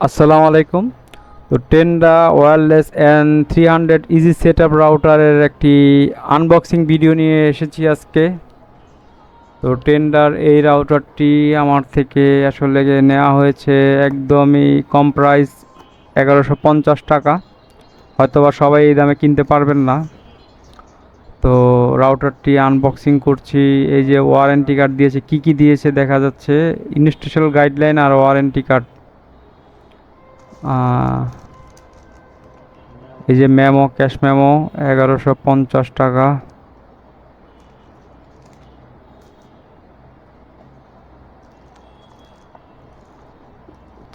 আসসালামু আলাইকুম। তো Tenda wireless N300 easy setup রাউটারের একটি আনবক্সিং ভিডিও নিয়ে এসেছি আজকে। তো টেন্ডার এই রাউটারটি আমার থেকে আসলে নেওয়া হয়েছে একদমই কম প্রাইস, 1150 টাকা। হয়তোবা সবাই এই দামে কিনতে পারবেন না। তো রাউটারটি আনবক্সিং করছি। এই যে ওয়ারেন্টি কার্ড দিয়েছে, কি দিয়েছে দেখা যাচ্ছে, ইনস্টলেশন গাইডলাইন আর ওয়ারেন্টি কার্ড। এই যে মেমো, ক্যাশ মেমো, 1150 টাকা।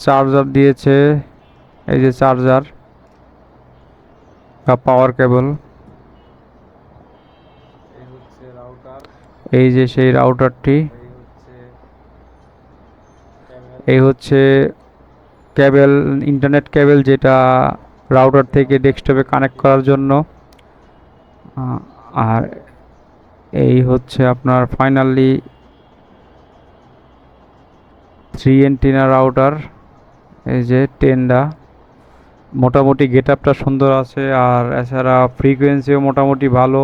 চার্জার দিয়েছে, এই যে চার্জার বা পাওয়ার কেবল। এই যে সেই রাউটারটি, এই হচ্ছে কেবল, ইন্টারনেট কেবল, যেটা রাউটার থেকে ডেস্কটপে কানেক্ট করার জন্য। আর এই হচ্ছে আপনার ফাইনালি 3 এন্টিনা রাউটার। এই যে টেন্ডা, মোটামুটি গেটআপটা সুন্দর আছে, আর এছাড়া ফ্রিকোয়েন্সিও মোটামুটি ভালো।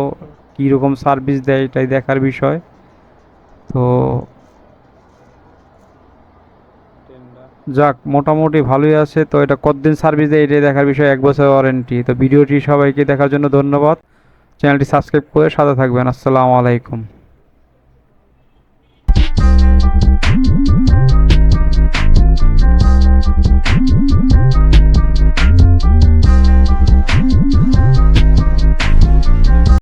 কীরকম সার্ভিস দেয় এটাই দেখার বিষয়। তো যাক, মোটামুটি ভালোই আছে। তো এটা কতদিন সার্ভিস দেয় এটাই দেখার বিষয়, 1 বছর ওয়ারেন্টি। তো ভিডিওটি সবাইকে দেখার জন্য ধন্যবাদ। চ্যানেলটি সাবস্ক্রাইব করে সাথে থাকবেন। আসসালামু আলাইকুম।